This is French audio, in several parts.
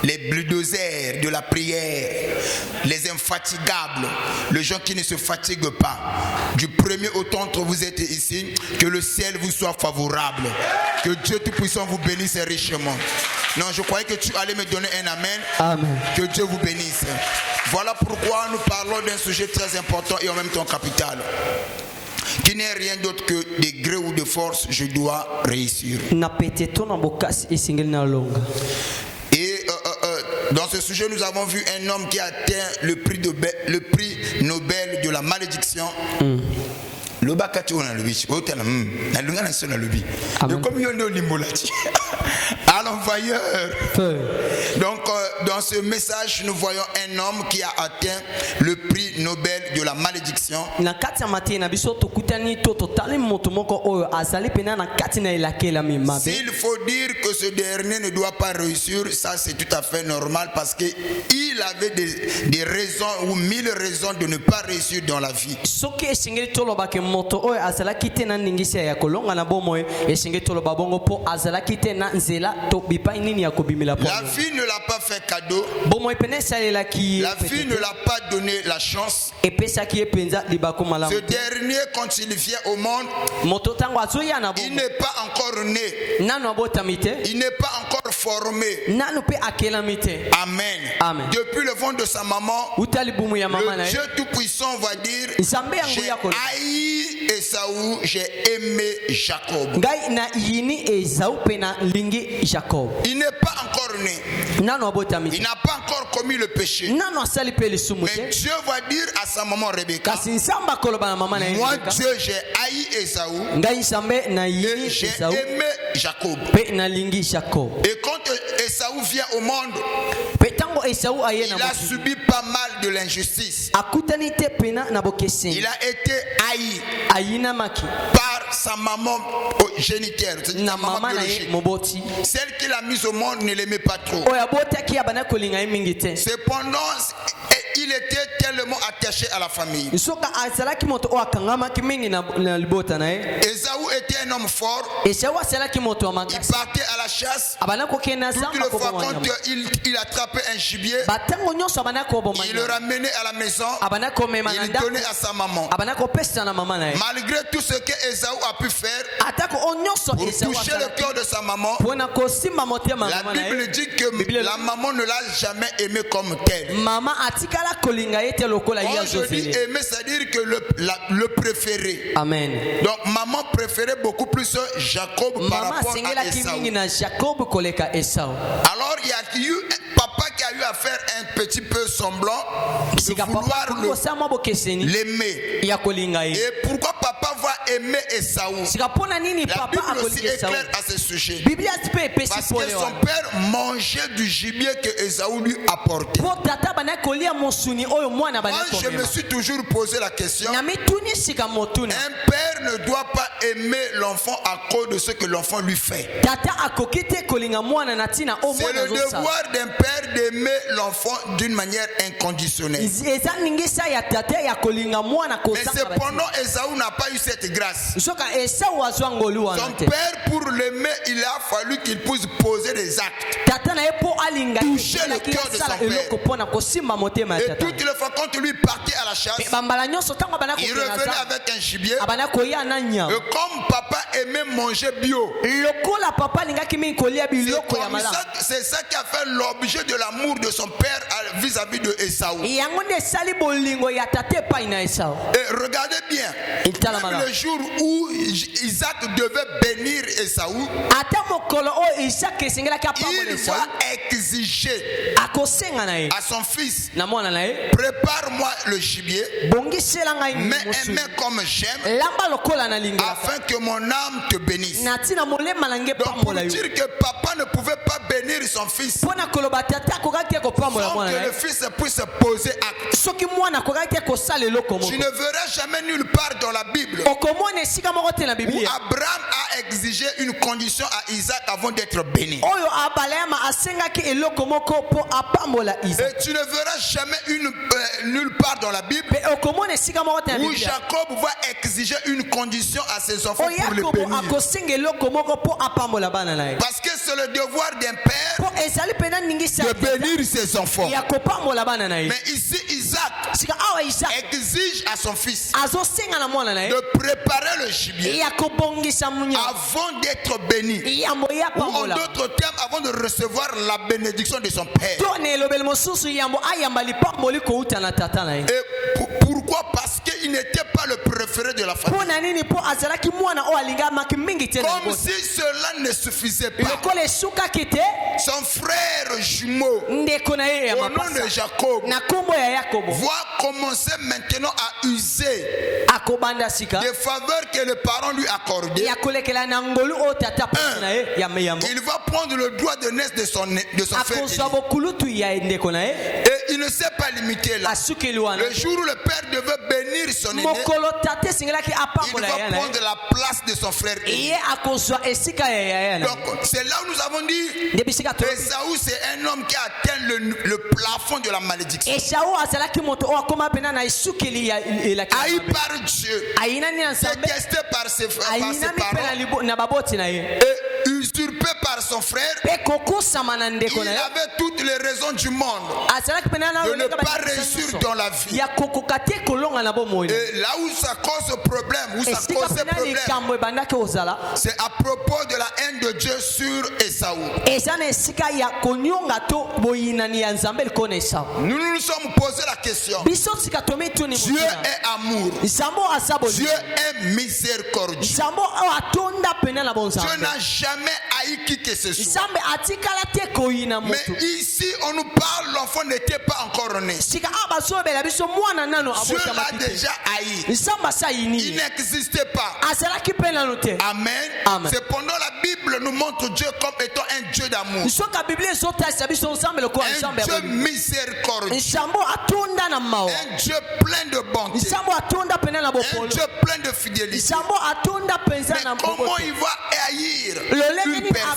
les bulldozers de la prière, les infatigables, les gens qui ne se fatiguent pas. Du premier au temps vous êtes ici, que le ciel vous soit favorable, que Dieu Tout-Puissant vous bénisse richement. Non, je croyais que tu allais me donner un amen. Amen. Que Dieu vous bénisse. Voilà pourquoi nous parlons d'un sujet très important et en même temps capital, qui n'est rien d'autre que de gré ou de force, je dois réussir. Et dans ce sujet, nous avons vu un homme qui a atteint le prix Nobel de la malédiction. Le bakati on a le biche, na lungana sona le bi. Donc comme yo no limbolati. À l'envoyeur. Donc dans ce message, nous voyons un homme qui a atteint le prix Nobel de la malédiction. S'il faut dire que ce dernier ne doit pas réussir, ça c'est tout à fait normal parce que il avait des raisons ou 1000 raisons de ne pas réussir dans la vie. La vie ne l'a pas fait cadeau. La vie ne l'a pas donné la chance. Ce dernier, quand il vient au monde, il n'est pas encore né. Il n'est pas encore formé. Amen. Depuis le ventre de sa maman, le Dieu Tout-Puissant va dire: j'ai haï Esaü, j'ai aimé Jacob. Il n'est pas encore né. Il n'a pas encore commis le péché. Mais Dieu va dire à sa maman Rebecca: moi Dieu, j'ai haï Esaü et j'ai aimé Jacob. Et quand Esaü vient au monde, il a subi pas mal de l'injustice. Il a été haï par sa maman génitaire, sa maman biologique. Celle qui l'a mise au monde ne l'aimait pas trop. Cependant, il était tellement attaché à la famille. Esaü était un homme fort. Il partait à la chasse. Toutes les fois quand il attrapait un gibier, il le ramenait à la maison. Il le donnait à sa maman. Malgré tout ce que Esaü a pu faire pour toucher le cœur de sa maman, la Bible dit que la maman ne l'a jamais aimé comme tel. Quand je dis aimer, c'est-à-dire que le préféré. Amen. Donc maman préférait beaucoup plus Jacob par rapport à Esaü. Alors il y a eu un papa qui a eu à faire un petit peu semblant de vouloir l'aimer. Et pourquoi papa va aimer Esaü? La Bible aussi est claire à ce sujet. Parce que son père mangeait du gibier que Esaü lui apportait. Moi, je me suis toujours posé la question: un père ne doit pas aimer l'enfant à cause de ce que l'enfant lui fait. C'est le devoir d'un père d'aimer l'enfant d'une manière inconditionnelle. Mais cependant, Esaü n'a pas eu cette grâce. Son père, pour l'aimer, il a fallu qu'il puisse poser des actes, toucher le cœur de son père. Et toutes les fois quand lui partait à la chasse, il revenait avec un gibier. Et comme papa aimait manger bio, c'est ça qui a fait l'objet de l'amour de son père vis-à-vis de Esaü. Et regardez bien, même le jour où Isaac devait bénir Esaü, il va exiger à son fils: prépare-moi le gibier, mets un mets comme j'aime, afin que mon âme te bénisse. Donc pour dire que papa ne pouvait pas bénir son fils sans que le fils puisse poser acte. Tu ne verras jamais nulle part dans la Bible Abraham a exigé une condition à Isaac avant d'être béni. Et tu ne verras jamais nulle part dans la Bible où Jacob va exiger une condition à ses enfants pour les bénir. Parce que c'est le devoir d'un père de bénir ses enfants. Mais ici, Isaac exige à son fils de préparer le gibier avant d'être béni. Ou en d'autres termes, avant de recevoir la bénédiction de son père. Et pourquoi? Parce qu'il n'était pas le préféré de la famille. Comme si cela ne suffisait pas, son frère jumeau au nom de Jacob va commencer maintenant à user des faveurs que les parents lui accordaient. Il va prendre le droit de naissance de son frère. Et il ne s'est pas limité là. Le jour où le père devait bénir son aîné, il va prendre la place de son frère aîné. Donc c'est là où nous avons dit Esaü, c'est un homme qui a atteint le plafond de la malédiction. Haï par Dieu, détesté par ses parents et usurpé par son frère. Il avait toutes les raisons du monde de ne pas réussir dans la vie. Et là où ça cause problème, c'est à propos de la haine de Dieu sur Esaü. Nous nous sommes posé la question. Dieu est amour. Dieu est miséricordieux. Dieu n'a jamais haï qui que ce soit. Mais ici, on nous parle, l'enfant n'était pas encore né. Dieu l'a déjà haï. Il n'existait pas. Amen. Cependant, la Bible nous montre Dieu comme étant un Dieu d'amour. Un Dieu miséricordieux. Un Dieu plein de bonté. Un Dieu plein de fidélité. Mais comment il va haïr une personne?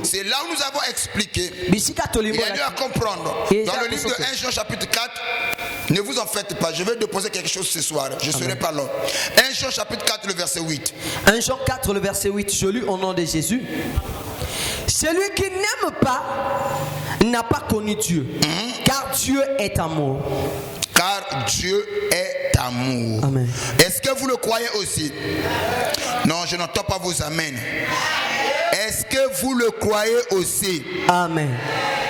C'est là où nous avons expliqué. Il y a lieu à comprendre. Dans le livre de 1 Jean chapitre 4, ne vous en faites pas, je vais déposer quelque chose ce soir. Je ne serai pas là. 1 Jean chapitre 4, le verset 8. 1 Jean 4, le verset 8, je lis au nom de Jésus. Celui qui n'aime pas n'a pas connu Dieu, car Dieu est amour. Car Dieu est amour. Amen. Est-ce que vous le croyez aussi? Non, je n'entends pas vos amen. Est-ce que vous le croyez aussi? Amen.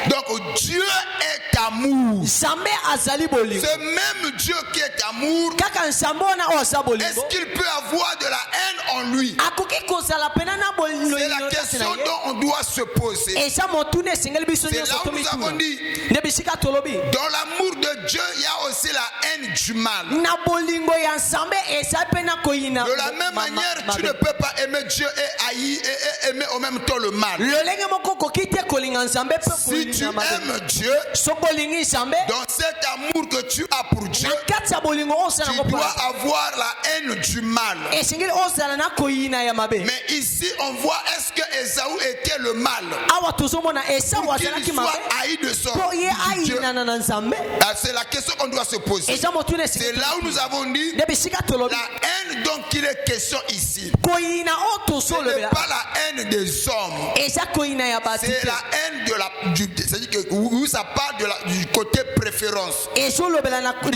Donc Dieu est amour. Ce même Dieu qui est amour, est-ce qu'il peut avoir de la haine en lui? C'est la question dont on doit se poser. C'est là où nous avons dit, dans l'amour de Dieu, il y a aussi la haine du mal. De la même manière, tu ne peux pas aimer Dieu et haïr et aimer en même temps le mal. Si tu aimes Dieu, dans cet amour que tu as pour Dieu, tu dois avoir la haine du mal. Mais ici, on voit, est-ce que Esaü était le mal? Pour qu'il soit haï de son Dieu. C'est la question qu'on doit se poser. C'est là où nous avons dit, la haine dont il est question ici, ce n'est pas la haine des hommes. C'est la haine de c'est-à-dire que où ça part du côté préférence, du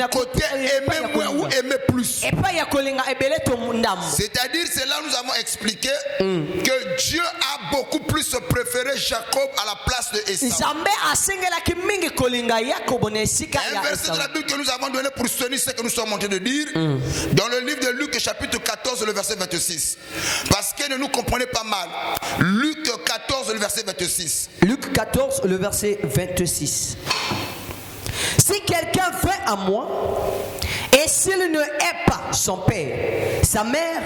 côté aimer moins ou aimer plus. C'est-à-dire, c'est là où nous avons expliqué que Dieu a beaucoup plus préféré Jacob à la place de Esaü. Un verset de la Bible que nous avons donné pour soutenir ce que nous sommes en train de dire, dans le livre de Luc chapitre 14, le verset 26. Parce que ne nous comprenez pas mal. Luc 14, le verset 26. Luc 14, le verset 26. Si quelqu'un vient à moi et s'il ne hait pas son père, sa mère.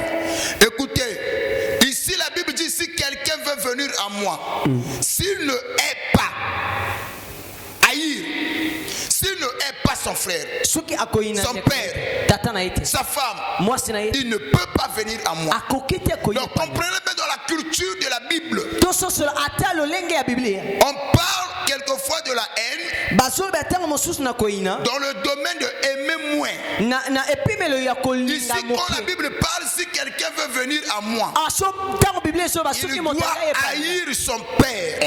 Écoutez, ici la Bible dit si quelqu'un veut venir à moi, s'il ne hait pas, haïr, s'il ne hait pas son son frère, son père, sa femme, il ne peut pas venir à moi. Donc comprenez bien dans la culture de la Bible, on parle quelquefois de la haine dans le domaine de aimer moins. Ici, quand la Bible parle, si quelqu'un veut venir à moi, il doit haïr son père,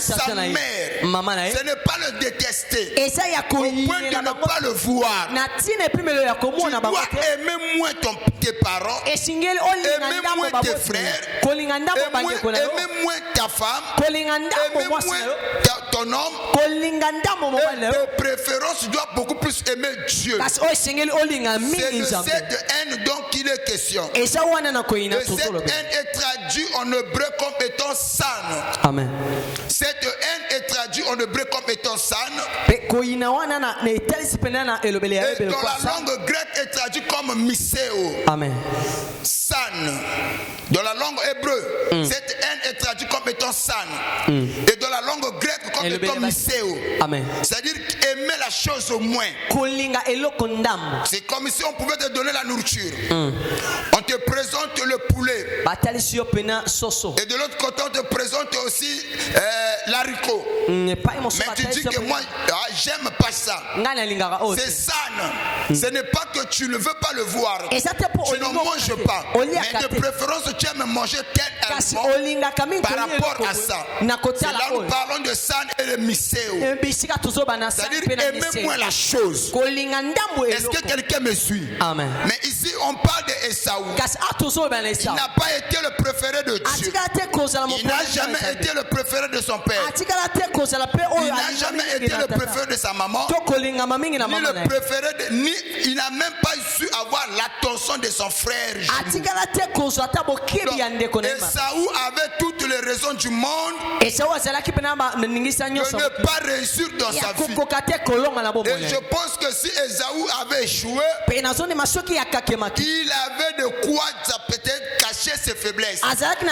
sa mère. Ce n'est pas le détester au point de ne pas le voir. Tu dois aimer moins tes parents, aimer moins tes frères, aimer moins ta femme, aimer moins ton homme, et de préférence, tu dois beaucoup plus aimer Dieu. C'est de cette haine dont il est question. Et cette haine est traduite en hébreu comme étant san. Amen. Cette haine est traduite en hébreu comme étant san. Et dans la langue grecque est traduite comme miseo. Amen. San. Dans la langue hébreu, cette haine est traduite comme étant san. Et dans la langue grecque comme étant miseo. Amen. C'est-à-dire aimer la chose au moins. C'est comme si on pouvait te donner la nourriture. On te présente le poulet. Et de l'autre côté, on te présente aussi l'haricot. Mais tu dis que moi, j'aime pas ça. C'est san. Ce n'est pas que tu ne veux pas le voir. Tu n'en manges pas. Mais de préférence, tu aimes manger tel aliment par rapport à ça. C'est là où nous parlons de san et de miseo. C'est-à-dire aimer moins la chose. Est-ce que quelqu'un me suit? Amen. Mais ici, on parle d'Esaü. Il n'a pas été le préféré de Dieu. Il n'a jamais été le préféré de son père. Il n'a jamais été le préféré de sa maman. Ni le préféré de, ni il n'a même pas su avoir l'attention de son frère. Donc, Esaü avait toutes les raisons du monde de ne pas réussir dans sa vie. Et je pense que si Esaü avait échoué, il avait de quoi peut-être cacher ses faiblesses. Peut-être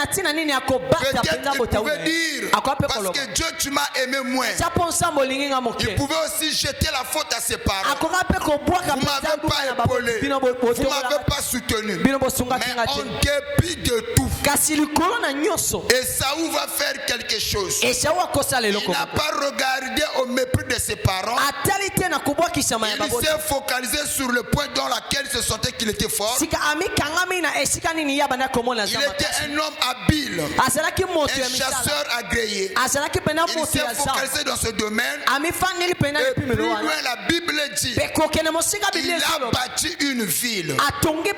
il pouvait dire, parce que Dieu, tu m'as aimé moins. Il pouvait aussi jeter la faute à ses parents. Vous ne m'avez pas épaulé, vous ne m'avez pas soutenu. Mais en dépit de tout, Esaü va faire quelque chose. Il n'a pas regardé au mépris de ses parents. Il s'est focalisé sur le point dans lequel il se sentait qu'il était fort. Il était un homme habile, un chasseur agréé. Il s'est focalisé dans ce domaine. Et plus loin, la Bible dit qu'il a bâti une ville.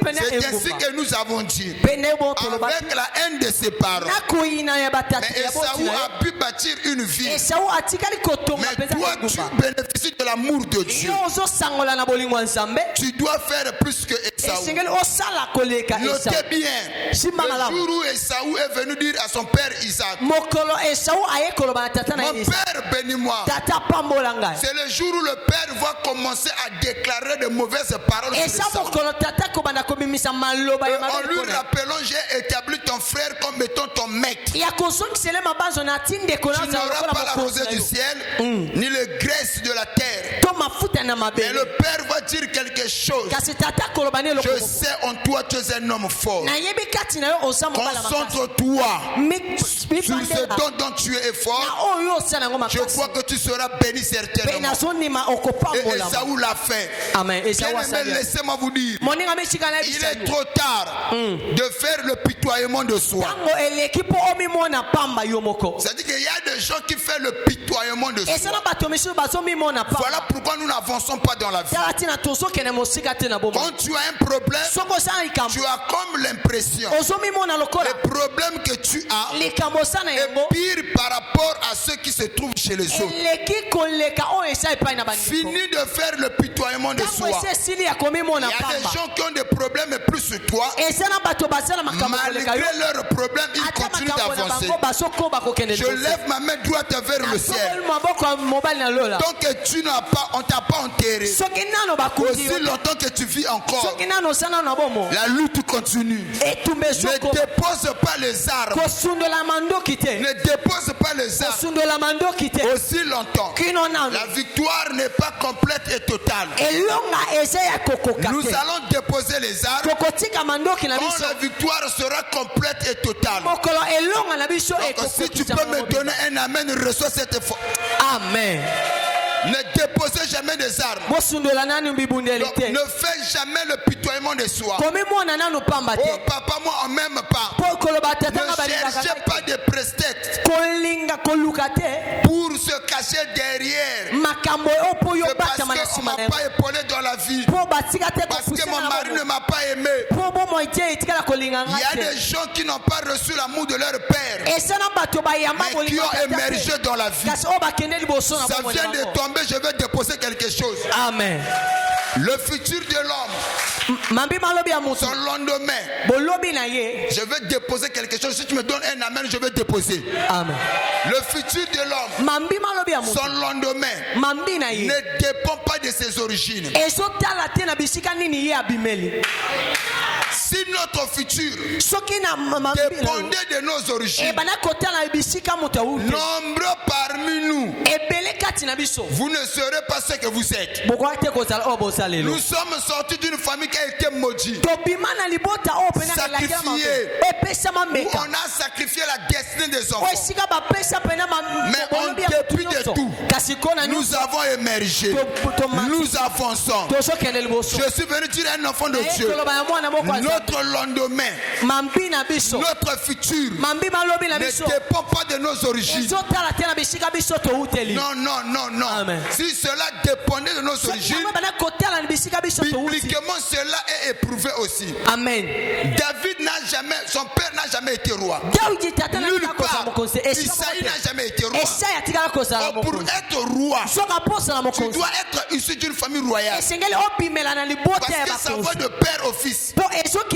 C'est ainsi que nous avons dit, avec la haine de ses parents. Mais Esaü a pu bâtir une ville. Mais toi, tu bénéficies de l'amour de Dieu. Tu dois faire plus que Esaü. Notez bien, le jour où Esaü est venu dire à son père Isaac, mon père bénis-moi, c'est le jour où le père va commencer à déclarer de mauvaises paroles sur Esaü. En lui rappelant, j'ai établi ton frère comme étant ton maître. Tu n'auras pas la rosée du ciel, ni le graisse de la terre. Mais le père va dire quelque chose. Je sais en toi tu es un homme fort. Concentre-toi sur ce dont tu es fort. Je crois que tu seras béni certainement. Et Esaü l'a fait. Laissez-moi vous dire, il est trop tard de faire le pitoiement de soi. C'est-à-dire qu'il y a des gens qui font le pitoiement de soi. Voilà pourquoi nous n'avançons pas dans la vie. Quand tu as un problème, tu as comme l'impression le problème que tu as est pire par rapport à ceux qui se trouvent chez les autres. Finis de faire le pitoiement de soi. Il y a des gens qui ont des problèmes plus sur toi. Malgré leurs problèmes, ils continuent d'avancer. Je lève ma main droite vers le ciel. Tant que tu n'as pas, on t'a pas enterré. Aussi longtemps que tu vis encore, la lutte continue. Ne dépose pas les armes. Ne dépose pas les armes aussi longtemps. La victoire n'est pas complète et totale. Nous allons déposer les armes quand la victoire sera complète et totale. Donc, si tu peux me donner un amen, reçois cette foi. Amen. Ne déposez jamais des armes. Donc, ne fais jamais le pitoiement de soi. Oh papa, moi on m'aime pas. Ne cherchez pas de prétextes pour se cacher derrière. C'est parce qu'on ne m'a pas épaulé dans la vie. Parce que mon mari ne m'a pas aimé. Il y a des gens qui n'ont pas reçu l'amour de leur père, mais qui ont émergé dans la vie. Ça vient de tomber. Je vais déposer quelque chose. Amen. Le futur de l'homme, son lendemain, je vais déposer quelque chose. Si tu me donnes un amen, je vais déposer. Amen. Le futur de l'homme, son lendemain, ne dépend pas de ses origines. Si notre futur dépendait de nos origines, nombreux parmi nous, vous ne serez pas ce que vous êtes. Nous sommes sortis d'une famille qui a été maudite, sacrifiée, où on a sacrifié la destinée des enfants. Mais en dépit de tout, nous avons émergé, nous avançons. Je suis venu dire à un enfant de Dieu, notre lendemain, notre futur ne dépend pas de nos origines. Non, non, non, non. Amen. Si cela dépendait de nos origines, bibliquement cela est éprouvé aussi. Amen. David n'a jamais, son père n'a jamais été roi. Nulle part. Isaïe n'a jamais été roi. Oh, pour être roi, tu dois être issu d'une famille royale. Parce que ça va de père au fils. C'est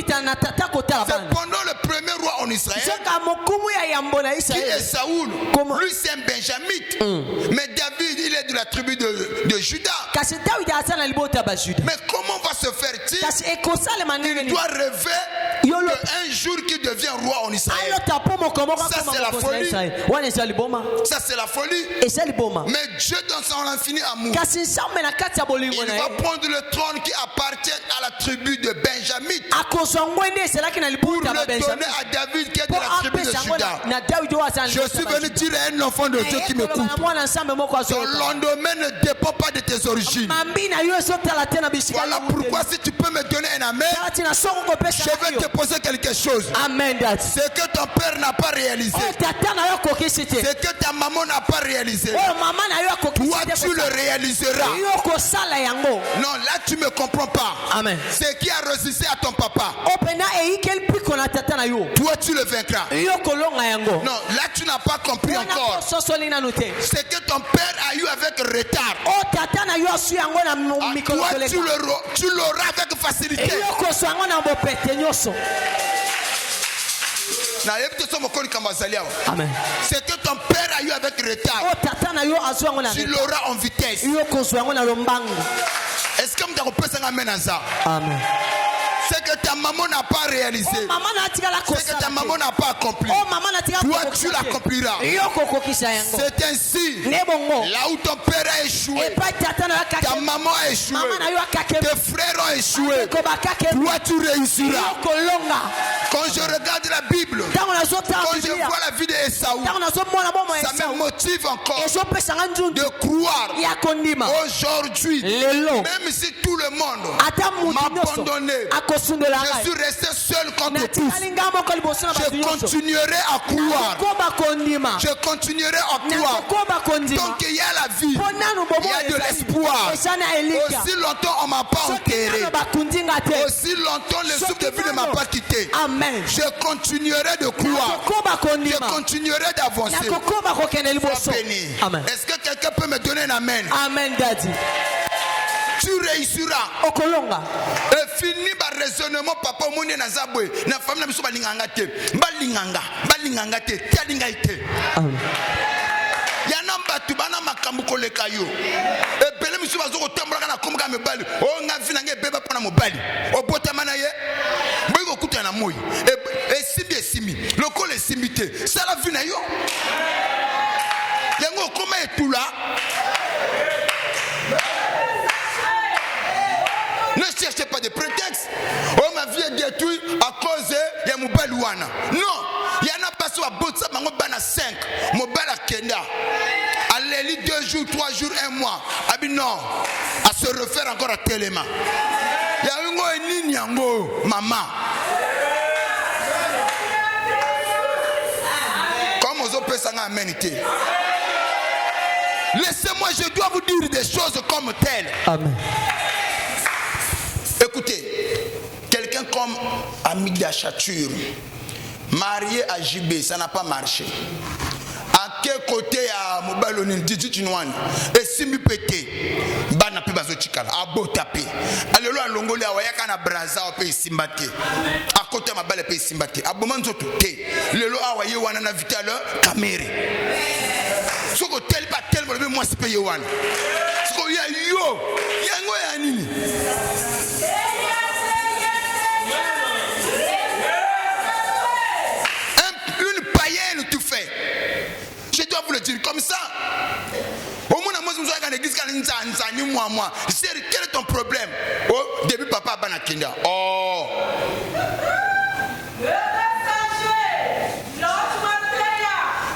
pendant le premier roi en Israël, qui est Saoul. Lui c'est un benjamite. Mais David, il est de la tribu de Juda. Mais comment va se faire-il? Il doit rêver qu'un jour qu'il devient roi en Israël. Ça c'est la folie. Ça c'est la folie. Mais Dieu dans son infini amour, il va prendre le trône qui appartient à la tribu de Benjamin pour le donner à David qui est de la tribu de Juda. Je suis venu dire à un enfant de Dieu qui m'écoute, ton lendemain ne dépend pas de tes origines. Voilà pourquoi si tu peux me donner un amen, je vais te poser quelque chose. Ce que ton père n'a pas réalisé, ce que ta maman n'a pas réalisé, toi tu le réaliseras. Non, là tu me comprends pas. Amen. Ce qui a résisté à ton papa, toi tu le vaincras. Non, là tu n'as pas compris encore. Ce que ton père a eu avec retard, toi tu l'auras avec facilité. Amen. Ce que ton père a eu avec retard, tu l'auras en vitesse. Est-ce que tu peux amène à ça? Amen. Ce que ta maman n'a pas réalisé, ce que ta maman n'a pas accompli, toi tu l'accompliras. C'est ainsi, là où ton père a échoué, ta maman a échoué, tes frères ont échoué, toi tu réussiras. Quand je regarde la Bible, quand je vois la vie d'Esaü, ça me motive encore de croire aujourd'hui, même si tout le monde m'a abandonné, je suis resté seul contre tous. Je continuerai à croire. Je continuerai à croire. Tant qu'il y a la vie, il y a de l'espoir. Aussi longtemps on ne m'a pas enterré, aussi longtemps le souffle de vie ne m'a pas quitté, je continuerai de croire. Je continuerai d'avancer. Sois béni. Est-ce que quelqu'un peut me donner un amen? Amen, Daddy. Tu réussiras. Et fini par raisonnement papa monde na zabwe na famille na biso balinganga te balinganga te talinga ite. Yana mbatu bana makambu koleka yo ebele misu bazoko tambola na komka mebali o nga vina nge beba pona mobali o botama na ye mbiko moi et simi le col est simité ça la vie na yo yango comment est tout là. Ne cherchez pas de prétextes. Oh, ma vie est détruite à cause de Moubalouana. Non, il y en a pas sur la botte, ça m'a 5. Moubala Kenda. Allez, 2 jours, 3 jours, 1 mois. Ah bien non, à se refaire encore à Téléma. Il y a une niñango, maman. Comme aux autres personnes à humanité. Laissez-moi, je dois vous dire des choses comme telles. Amen. Écoutez, quelqu'un comme Amida Chature, marié à JB, ça n'a pas marché. À quel côté à Mobalonin, Djidjinouane, et Simi Pété, Bana Pibazo Chikala, à Botapi, Allélo à Longolé, à Wayakana Braza, au pays Simbate, à côté à Mabale, pays Simbate, à Bomanzoto, Lelo à Wayawana Vital, Kamere. Ce que tel pas tel, moi c'est payé one. Ce qu'il y a yo, yango ya nini. Une païenne tout fait. Je dois vous le dire comme ça. Au moins, moi, je me suis dit que moi. Quel est ton problème? Oh, début, papa, Banakinda. Oh.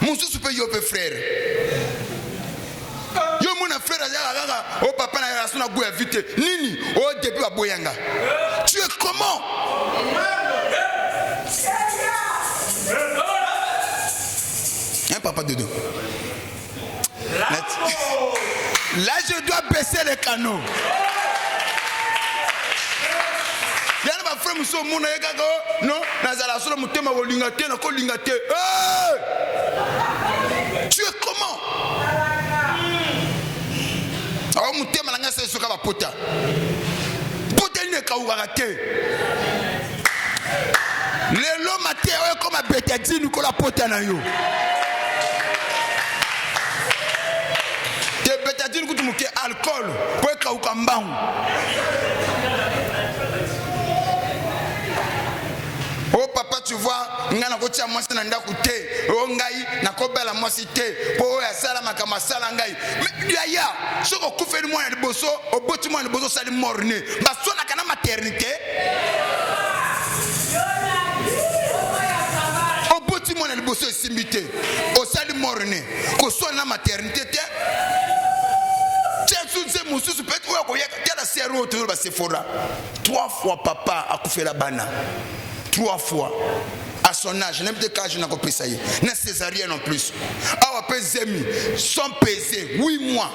Mon sous peut y frère. Yo mon frère, oh papa, na a goût vite. Nini, oh début à Boyanga. Tu es comment? Hein, papa Dodo? Là, je dois baisser les canaux. Il y a un frère, monsieur, mon non, Nazala, sur le mutema, lingate, na ko lingate. Tu es comment? Alors, mutema, na ngase soka ba pota. Pota ne ka ugarate. Le lo maté, comme a betadine, nous ko la pota na yo. Te betadine ko tu muke alcool, pour ka ukambang. Oh papa, tu vois, ngana ko tia moi na ndaku te, oh ngai na ko bela moi te, po ya sala makama sala ngai. Mais yaya, soko kufeli moi na liboso, oboti moi na liboso sali morne. Ba sona kana maternité. Oboti moi na liboso simbité, o sali morne. Ko sona maternité te. Mususu peut-être ou ya la sero autour ba Sephora. 3 fois papa a coupé la bana. 3 fois à son âge, n'aime pas que je n'ai pas pu essayer. N'est césarienne en plus. Ah, on peut zémi, sans peser, 8 mois.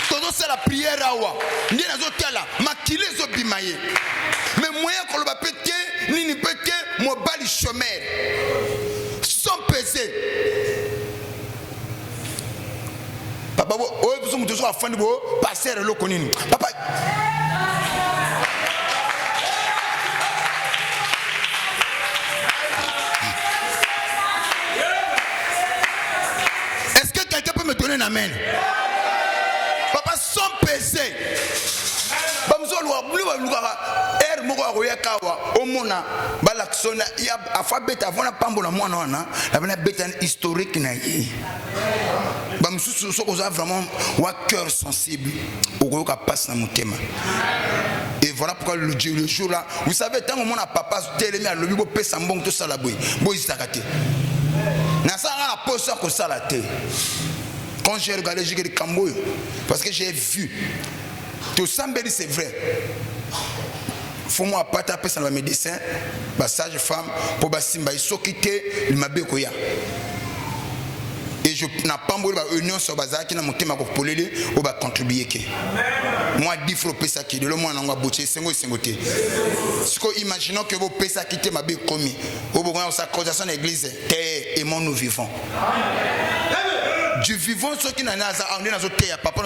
Todo c'est la prière à wa. Ni na zotala, makile zo bimaye. Mais moyen qu'on va péter, ni ni péter, mon bali chômeur. Sans peser. Papa, oh, vous êtes toujours à fond de vous, passer le connu. Papa. Est-ce que quelqu'un peut me donner un amen? Papa, sans peser. Omona balaksona ya alphabet avona pambola mwana wana la bana beta historique na yi ba mususu soko za vraiment wa cœur sensible au ka passe na motema. Et voilà pourquoi le jour là, vous savez tant mon papa télémi à lobi bo pesa mbongo to sala boy bo isakate na ça la pose ko sala te. Quand j'ai regardé j'ai dit Kamboyo parce que j'ai vu tout ça c'est vrai. Faut moi pas taper sur le médecin, bah sage-femme pour bah simba ils sont quittés il m'a bécoya. Et je n'ai pas envoyé la union sur bazar qui n'a monté ma copolé ou bah contribuer que. Moi 10 francs pesa qui de le moins on va boucher 5 côté. Ce que imaginons que vos pesa quitter ma bé commis. Au bout de sa causation l'église terre et mon nous vivons. Du vivant ceux qui n'ont papa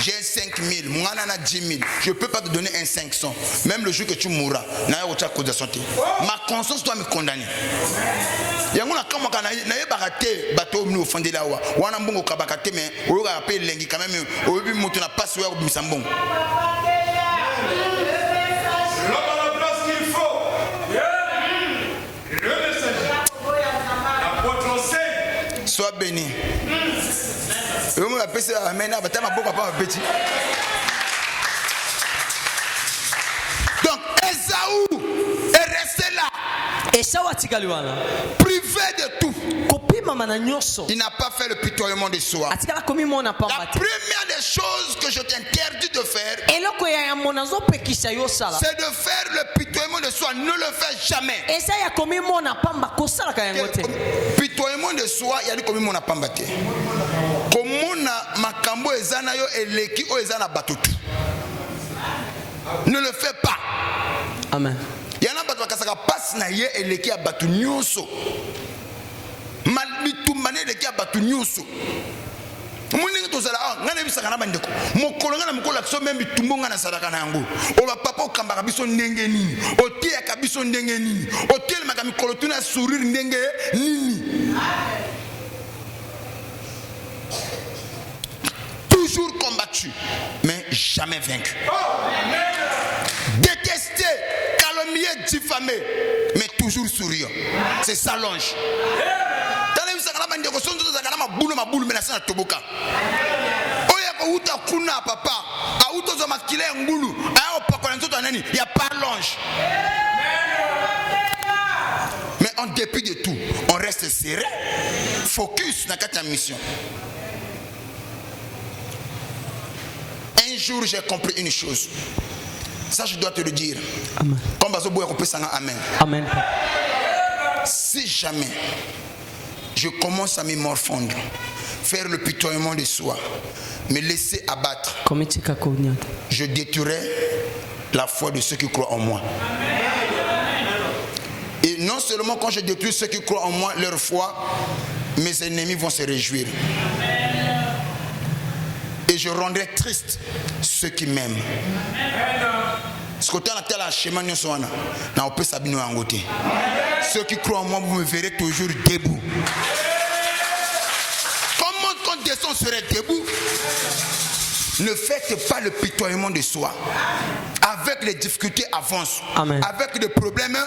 j'ai 5 000, moi j'en ai 10 000. Je ne peux pas te donner un 500. Même le jour que tu mourras, ma conscience doit me condamner. Il y a un quand je baraté bateau au fond de la wa wana mbongo kabakate mais o ga payer lengi quand même o bi mutu na passe wa ko mbongo sois béni. Donc Esaü est resté là, privé de tout. Il n'a pas fait le pitoiement de soi. La première des choses que je t'interdis de faire, c'est de faire le pitoiement de soi. Ne le fais jamais. Pitoiement de soi, il y a des commis mon apambate. Comme on makambo ezana yo eleki o ezana batutu. Ne le fais pas. Amen. Il y en a batu kasaka passe na ye eleki abatu nyonso. Malbitu mané eleki abatu nyonso. Muninga tozala ngana bisaka na bandeko. Mokolo ngana mokolo akso même bitumbo ngana sadaka na yango. O ba papa o kambaka biso ndenge nini. O tia ka biso ndenge nini. O tia maka mikolo tuna sourire ndenge nini. Toujours combattu, mais jamais vaincu. Détesté, calomnié, diffamé, mais toujours souriant. C'est ça l'ange. Il n'y a pas l'ange. Mais en dépit de tout, on reste serré, focus dans la mission. Un jour, j'ai compris une chose. Ça, je dois te le dire. Amen. Amen. Amen. Si jamais je commence à me morfondre, faire le pitoiement de soi, me laisser abattre, je détruirai la foi de ceux qui croient en moi. Et non seulement quand je détruis ceux qui croient en moi, leur foi, mes ennemis vont se réjouir. Et je rendrai triste ceux qui m'aiment. Ceux qui croient en moi, vous me verrez toujours debout. Comment quand descend serait debout? Ne faites pas le pitoiement de soi. Avec les difficultés, avance. Amen. Avec des problèmes,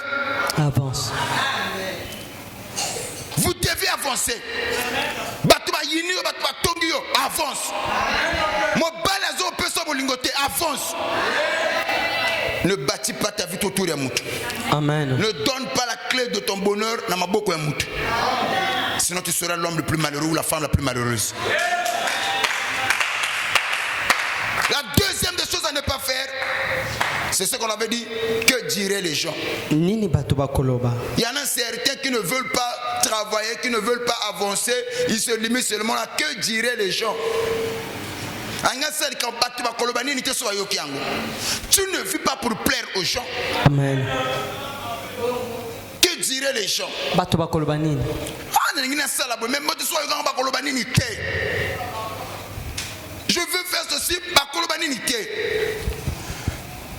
avance. Vous devez avancer. Avance. Avance. Ne bâtis pas ta vie autour de Moutou. Amen. Ne donne pas la clé de ton bonheur dans ma bouche. Sinon tu seras l'homme le plus malheureux ou la femme la plus malheureuse. La deuxième des choses à ne pas faire, c'est ce qu'on avait dit. Que diraient les gens? Il y en a certains qui ne veulent pas travailler, qui ne veulent pas avancer. Ils se limitent seulement à que diraient les gens. Tu ne vis pas pour plaire aux gens. Amen. Que diraient les gens? Je veux faire ceci,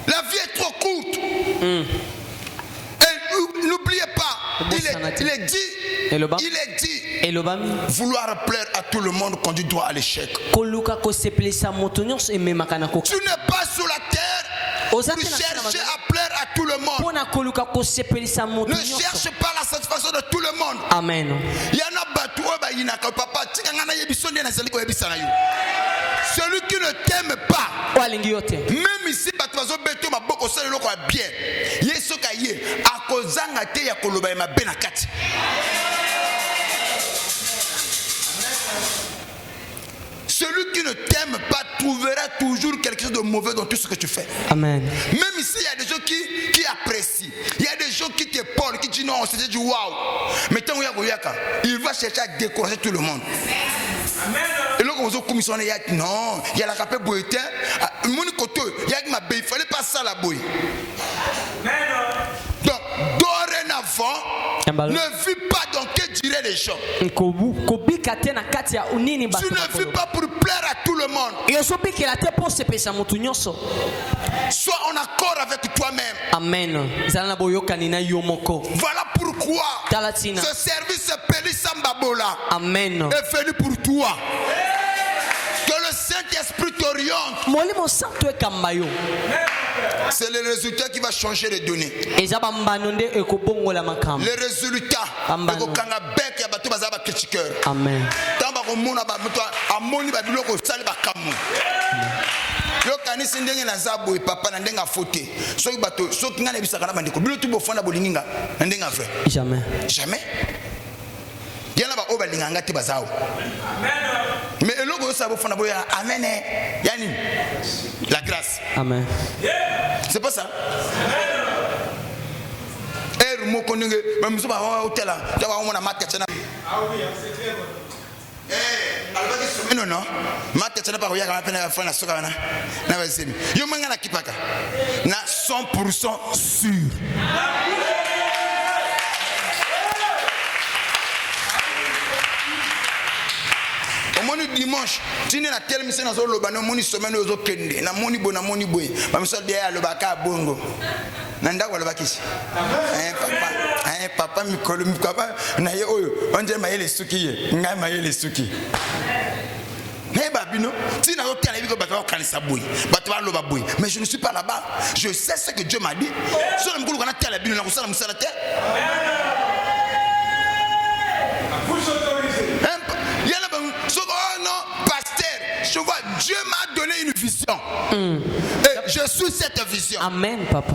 la vie est trop courte. Et n'oubliez pas, il est dit, vouloir plaire à tout le monde conduit droit à l'échec. Tu n'es pas sur la terre pour chercher à plaire à tout le monde. Ne cherche pas la satisfaction de tout le monde. Amen. Celui qui ne t'aime pas, même ici, celui qui ne t'aime pas trouvera toujours quelque chose de mauvais dans tout ce que tu fais. Amen. Même ici, il y a des gens qui apprécient. Il y a des gens qui t'épaulent, qui disent non, c'est du waouh. Mais tant il va chercher à décourager tout le monde. Amen. Et là, quand on commission, il y a non, il y a la capée boïtin. Mon côté, il y a ma il fallait pas ça la boï. Donc, dorénavant, ne vis pas dans que diraient les gens. Tu ne vis pas pour plaire à tout le monde. Sois en accord avec toi-même. Amen. Voilà pourquoi ce service s'appelle Sambabola. Amen. est venu pour toi. Que le Saint-Esprit t'oriente. C'est le résultat qui va changer les données. Les résultats. Amen. Yo kanisi ndenge na zabu papa na ndenga foté soki bato soki ngana bisaka na bandeko bilo tu bofanda bolinginga na ndenga vrai jamais yana ba obalinga ngati bazao mais eloko yo sabo fanda boya amen yani la grâce amen c'est pas ça er moko ndenge même so ba hotela ta ba mona matka tena ah oui c'est clair non non mate tena pa ko yaka mapena fa na soka na bazemi yo manga na kipaka na 100% sûr au moni dimanche tini na tel mise na zo loba na moni semaine ozo kende na moni boy ba miso dia loba ka bongo na ndako loba kisi papa mikolo papa na ye oyo onje mayele suki ye ngai mayele suki mais je ne suis pas là-bas. Je sais ce que Dieu m'a dit. Je vois, Dieu m'a donné une vision. Et je suis cette vision. Amen, papa.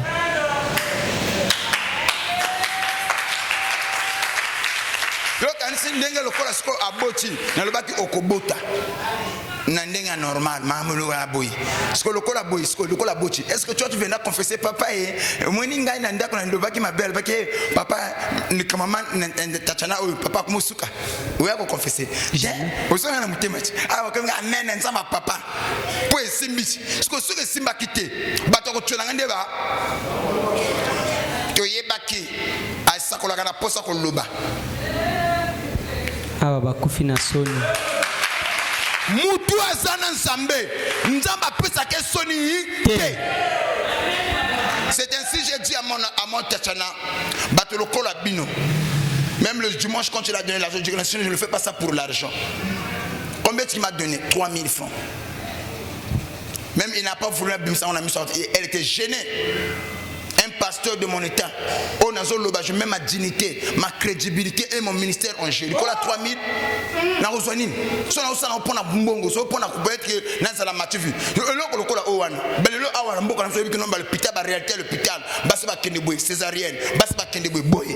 Ndenge lokola siko aboti na lobaki okobota na ndenga normal mamulu aboyi siko lokola boyi siko lokola boti est-ce que toi tu viens confesser papa et moni ngai na ndako na lobaki mabel baki papa ni kama tachana oyo papa kumusuka oya ko confesser je osona na mutemachi ah ko nga amen nzamba papa po esimbichi siko suka simba kite bato ko tshona ngande ba to yebaki asakola kana posa ko loba aba bakufi na soni mutu azana nzambe nzamba pesa ke soni te. C'est ainsi j'ai dit à mon tachana bato lokola bino même le dimanche quand il a donné l'argent je ne le fais pas ça pour l'argent. Combien tu m'as donné? 3000 francs. Même il n'a pas voulu ça on a mis ça elle était gênée. Un pasteur de mon état, je mets ma dignité, ma crédibilité et mon ministère en jeu. Il y a 3000. Na rozwanine. So na osana opona bumbongo, so opona kubetre na za la mativu. Eloko lokola owana. Belelo awana mboko na so biki nomba l'hôpital ba réalité l'hôpital. Basi ba kendeboy césarienne, basi ba kendeboy boy.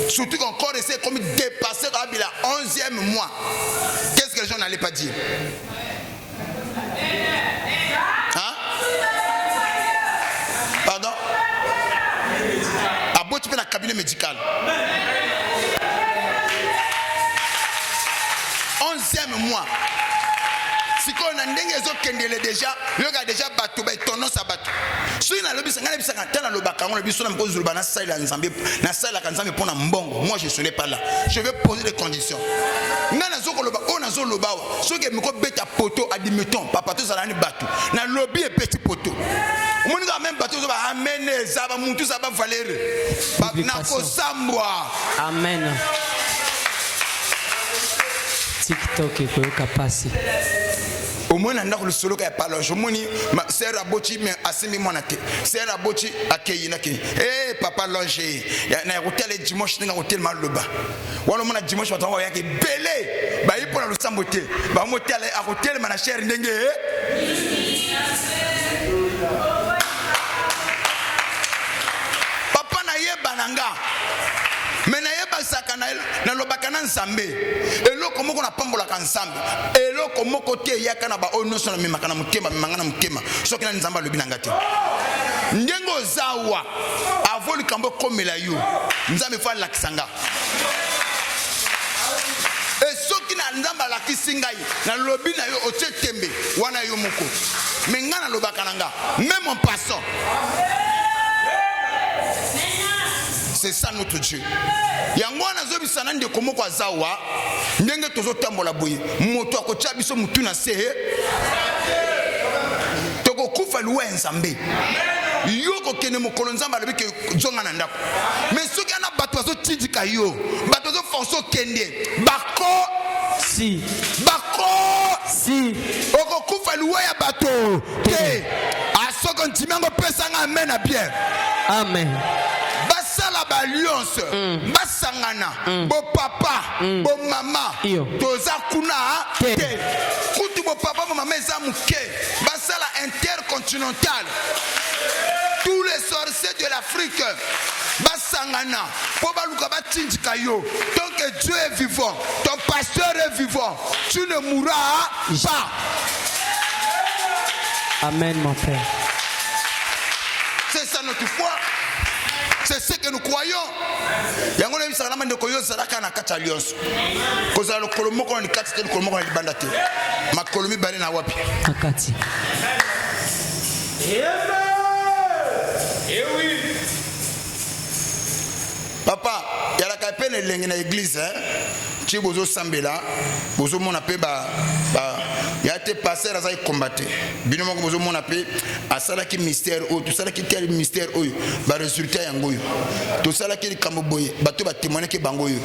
Surtout qu'encore essayer comme dépasser la 11e mois. Qu'est-ce que les gens n'allaient pas dire? Hein? Pardon? Tu peux la cabinet médical. 11e mois. Si on a déjà, le gars déjà bateau, ton sa bateau. Si on a le bisanga, moi je ne serai pas là. Je vais poser des conditions. Papa, tout ça là, bateau. Na lobby et petit poteau. On a même bateau, ça va amener, ça va monter, ça va valer. Amen. TikTok et quoi capacité. Au moins on a le solo qui est pas là. Je me dis, c'est Raboti mais assez mon athée. C'est Raboti à Keyinaki. Eh papa longé. Il y a un hôtel dimanche dans un hôtel mal le bas. Ou alors on a dimanche on va y aller belé. Bah il pour le samboté. Bah on hôtel à hôtel manager ndenge. Papa na ye bananga. Mais na yeba sakana na lobakana nsambe eloko moko na pambola ka nsambe eloko moko te yakana ba ono sona mimakana mukema mimangana mukema soki na nzamba lobi nanga te ndengo zawa avoli kambo komela yo nzambe fa lakisanga e soki na nzamba lakisinga yi na lobi na yo otie tembe wana yo moko mengana lobakana nga même en passant. C'est ça notre Dieu. Yangwana zobi sanande komo kwa zawa ndenge tozo tambola boye moto akocha biso mutu na se toko kufa luwe nzambe Yo kene mokolo nzamba lebi ke zonga na ndako. Mais ceux qui en a bato zo tindika yo, bato zo fonso kende, bako si. Bako si. Oko kufa luwa ya bato. Te. Asoko ntimango pesa nga amen na bien. Amen. Basala ba alliance. Basangana. Bo papa, bo mama. Toza kuna te. Kutu bo papa bo mama eza muke. Basala intercontinental. Tous les sorciers de l'Afrique, Basangana, Pobaluka Batindika yo, tant que Dieu est vivant, ton pasteur est vivant, tu ne mourras pas. Amen, mon Père. C'est ça notre foi. C'est ce que nous croyons. Yango na bisala mande koyo saraka na kata alliance. Koza lo kolomo ko ni kati te kolomo ko ni bandate. Makolomi bale na wapi? Akati. Eh oui. Papa, il y a la capelle de l'église, hein. Tu bozo sambela, bozo mon appel il y a été passé à ça combattre. Binomo bozo mon appel à ça là qui mystère ou tout ça là qui quel mystère ou ba résultat yangoyo. Tout ça là qui kamoboye, bato ba témoigner que bangoyo.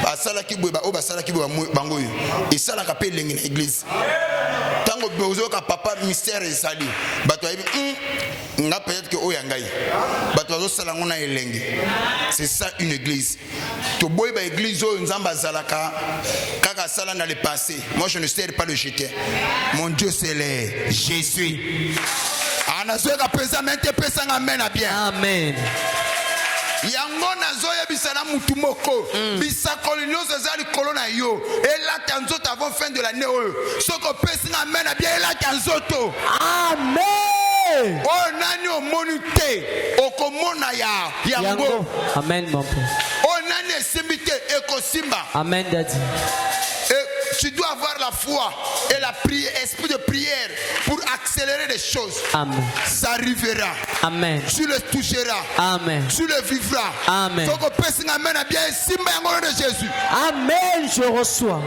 À ça là qui boye ba o ba ça là qui boye bangoyo. Et ça la capelle de l'église. Tango bozo ka papa mystère ezali. Bato ayi nga peut-être que oyangai. Bato bozo sala ngona elenge. C'est ça une église. To boy ba église o nzamba zalaka kaka sala dans le passé. Moi je ne sais pas le jeter. Mon Dieu c'est le Jésus. Anazoka pesa mente pesa amen à bien. Amen. Yango nazoya bisana mutu moko bisakoli nyonso ezali kolona yo elata nzoto avant fin de l'année oyo soko pesa amen à bien elata nzoto. Amen. Oh nani omoni te okomona ya yango. Amen mon Père. Oh nani esimbi te ekosimba. Amen daddy. Et tu dois avoir la foi et la prière, esprit de prière pour accélérer les choses. Amen. Ça arrivera. Amen. Tu le toucheras. Amen. Tu le vivras. Amen. Faut que personne amène à bien simba en nom de Jésus. Amen, je reçois.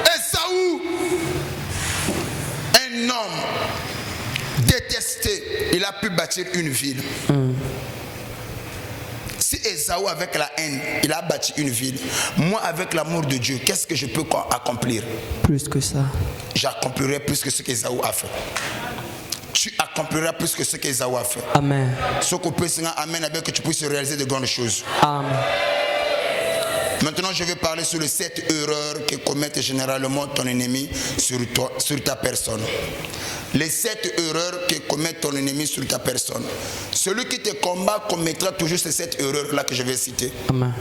Et Saoul, un homme détesté, il a pu bâtir une ville. Si Esaü avec la haine, il a bâti une ville. Moi avec l'amour de Dieu, qu'est-ce que je peux accomplir? Plus que ça. J'accomplirai plus que ce qu'Esaü a fait. Tu accompliras plus que ce qu'Esaü a fait. Amen. Ce qu'on peut dire, amen, avec que tu puisses réaliser de grandes choses. Amen. Maintenant, je vais parler sur les 7 erreurs que commettent généralement ton ennemi sur toi, sur ta personne. Les 7 erreurs que commet ton ennemi sur ta personne. Celui qui te combat commettra toujours ces 7 erreurs-là que je vais citer. Amen.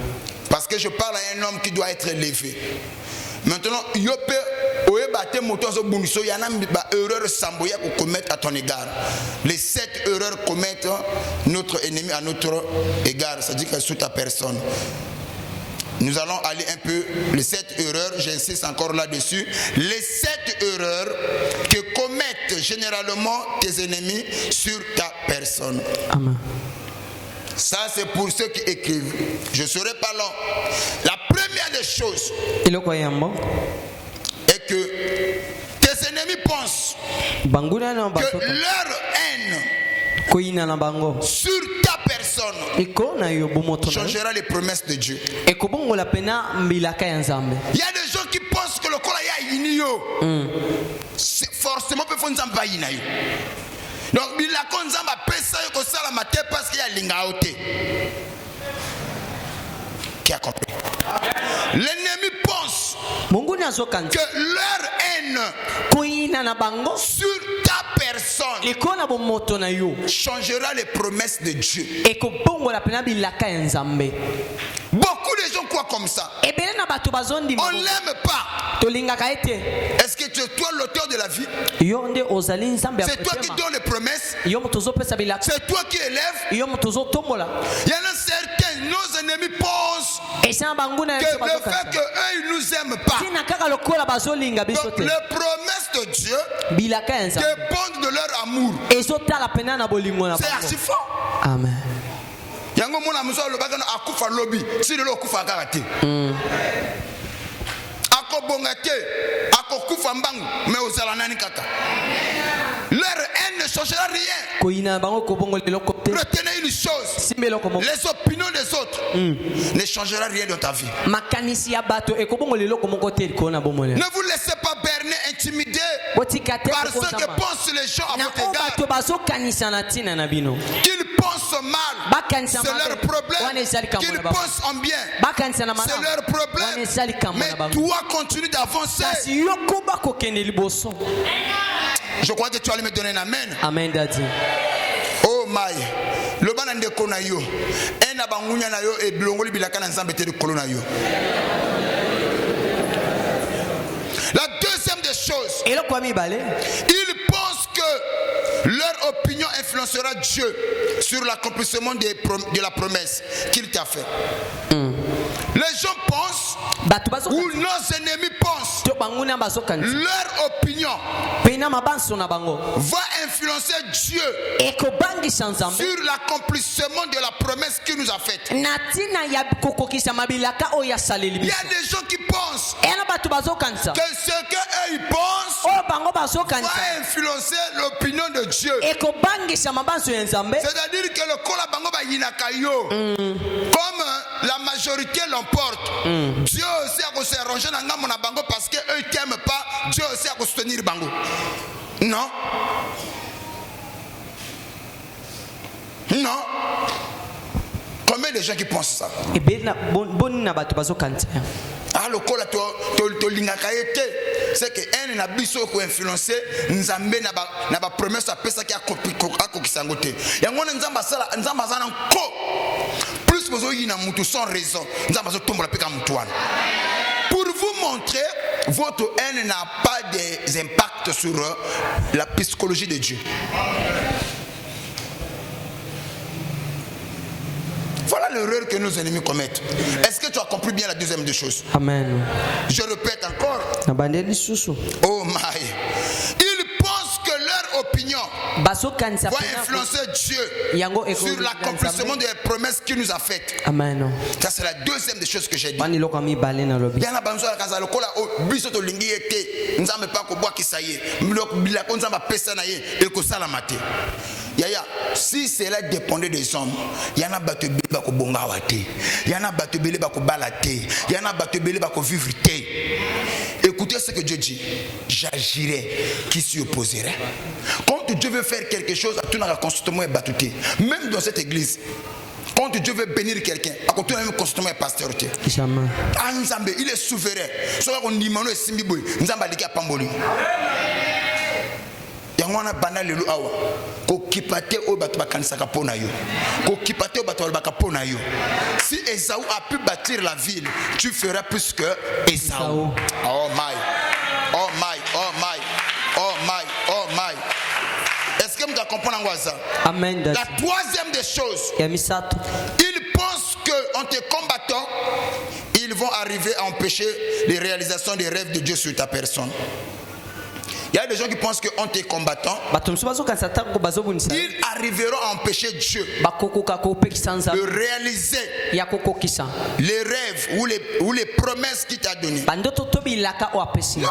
Parce que je parle à un homme qui doit être élevé. Maintenant, il y a erreur samboya qu'on commettre à ton égard. Les 7 erreurs commettent notre ennemi à notre égard, c'est-à-dire que sur ta personne. Nous allons aller un peu, les 7 erreurs, j'insiste encore là-dessus, les 7 erreurs que commettent généralement tes ennemis sur ta personne. Amen. Ça, c'est pour ceux qui écrivent. Je ne serai pas long. La première des choses est que tes ennemis pensent que leur haine sur ta personne changera les promesses de Dieu. Il y a des gens qui pensent que le corps est forcément peut faire. Donc il a parce qu'il y a l'ingaoté. Qui a compris? L'ennemi pense que leur haine sur ta personne changera les promesses de Dieu. Beaucoup de gens croient comme ça. On l'aime pas. Est-ce que tu es toi l'auteur de la vie? C'est toi qui donnes les promesses. C'est toi qui élèves. Il y en a certains, nos ennemis pensent que le fait qu'eux ils nous aiment pas. Donc les promesses de Dieu dépendent de leur amour. C'est archi fort. Amen. Yango mona muso lo bagano akufa lobby si le okufa karate. Akobonga te, akokufa mbangu mais ozala nani kaka. Leur haine ne changera rien. Retenez une chose. Les opinions des autres ne changera rien dans ta vie. Ne vous laissez pas berner, intimider par ce que pensent les gens à votre égard. Qu'ils pensent mal, c'est leur problème. Qu'ils pensent en bien, c'est leur problème. Mais toi, continue d'avancer. Je crois que tu allais me donner un amen. Amen, Daddy. Oh my. Le ban de konayo. En abangunya na yo e blongoli bilaka na nzambe te de kolona yo. La deuxième des choses. Ils pensent que leur opinion influencera Dieu sur l'accomplissement de la promesse qu'il t'a fait. Les gens pensent, ou nos ennemis pensent, leur opinion va influencer Dieu sur l'accomplissement de la promesse qu'il nous a faite. Il y a des gens qui pensent que ce qu'eux pensent va influencer l'opinion de Dieu. C'est-à-dire que le kola bango ba yinaka yo, comme la majorité l'emporte, Dieu aussi a se ranger dans ngambo na bango parce que eux t'aiment pas, Dieu aussi a soutenir bango. Non. Non. Combien de gens qui pensent ça? Ah, le kola to lingaka yete, c'est que un na biso ko influencer nzambe na ba promesse a pesa ki akokisangote. Yango nzamba sala nzamba zana ko. Plus besoin yina mutu sans raison. Nzamba zo tombola peka mutu wana. Pour vous montrer, votre haine n'a pas des impacts sur la psychologie de Dieu. Voilà l'erreur que nos ennemis commettent. Est-ce que tu as compris bien la deuxième des choses? Amen. Je répète encore. Oh my. Ils pensent que leur opinion va influencer Dieu sur l'accomplissement des promesses qu'il nous a faites. Amen. Ça c'est la deuxième des choses que j'ai dit. Yaya, si cela dépendait des hommes, il y en a battu bako bongawate, il y en a battu belé bako balate, il y en a battu belé bako vivre. Écoutez ce que Dieu dit. J'agirai qui s'y opposerait. Quand Dieu veut faire quelque chose, tout n'a constamment battu. Même dans cette église. Quand Dieu veut bénir quelqu'un, à côté même constamment pasteur. Il est souverain. Soit on dit mano et simbiboy, nzamba liki apamboli. Yangwana bana lelu awa ko kipate o batu bakanisaka pona yo ko kipate o batu bakapona yo. Si Esaü a pu bâtir la ville, tu feras plus que Esaü. Oh my, oh my, oh my, oh my, oh my. Est-ce que vous comprenez ça? Amen. La troisième des choses, ils pensent que en te combattant, ils vont arriver à empêcher les réalisations des rêves de Dieu sur ta personne. Il y a des gens qui pensent qu'en te combattant, ils arriveront à empêcher Dieu de réaliser les rêves ou les promesses qu'il t'a données. Non.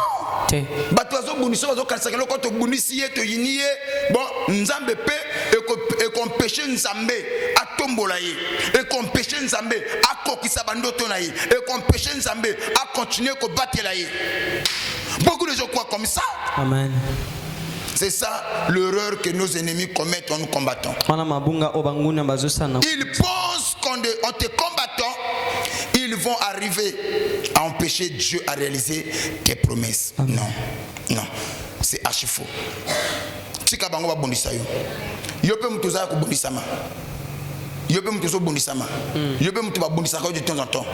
Beaucoup de gens croient comme ça. Amen. C'est ça l'erreur que nos ennemis commettent en nous combattant. Ils pensent qu'en te combattant, ils vont arriver à empêcher Dieu à réaliser tes promesses. Amen. Non, non, c'est archi faux. Tika bango ba bondisa yo. Yo pe mutu za ko bondisa ma. Yo pe mutu zo bondisa ma. Yo pe mutu ba bondisa ko de temps en temps.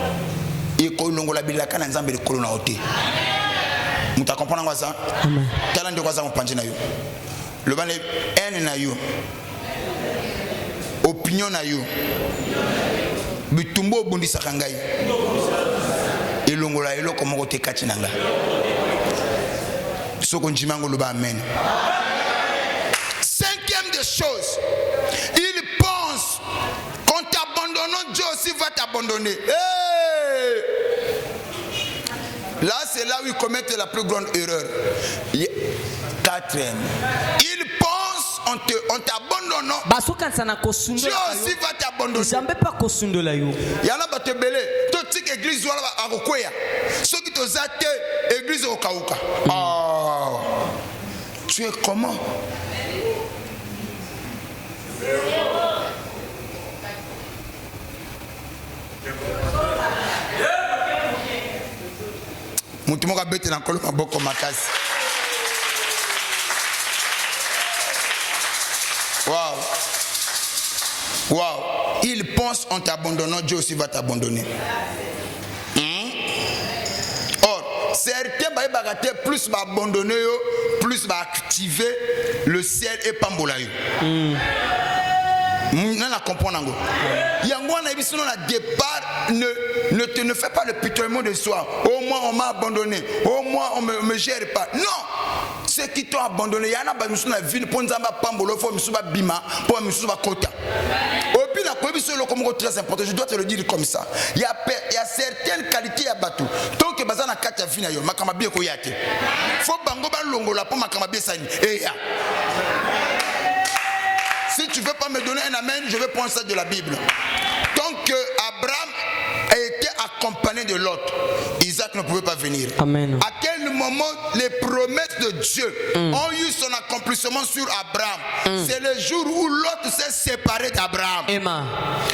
Et ko longola bilaka na nzambe de kolona ote. Muta comprendre ça? Amen. Talent de quoi ça on pense na yo. Le ban haine na yo. Opinion na yo. Bitumbo bondisa kangai. Elongola elo komoko te katinanga. Soko njimango le ba amen. Cinquième des choses, ils pensent qu'en t'abandonnant, Dieu aussi va t'abandonner. Hey! Là, c'est là où ils commettent la plus grande erreur. Quatrième. Ils pensent en t'abandonnant. Dieu aussi va t'abandonner. Il y en a qui te belé. Toute l'église doit avoir ceux qui te zate, l'église au Kauka. Oh. Tu es comment? Moutumoka bete na kolo maboko makasi. Wow. Wow. Ils pensent en t'abandonnant, Dieu aussi va t'abandonner. Or, certains bagate plus va abandonner, plus va activer le ciel et pambolayo. Non, la comprendre. Yangwana ebisino na départ ne fais pas le pitoiement de soi. Au moins on m'a abandonné. Au moins on me gère pas. Non. Ceux qui t'ont abandonné, yana ba misu na ville pour nzamba pambolo fo misu ba bima pour misu ba kota. Obi na ko biso lo comme très important, je dois te le dire comme ça. Il y a certaines qualités à bateau. Tant que bazana kata vina yo makama bien ko yate. Faut bango ba longola pour makama bien sani. Et ya. Si tu ne veux pas me donner un amen, je vais prendre ça de la Bible. Tant que Abraham a été accompagné de Lot, Isaac ne pouvait pas venir. Amen. À quel moment les promesses de Dieu ont eu son accomplissement sur Abraham? C'est le jour où Lot s'est séparé d'Abraham.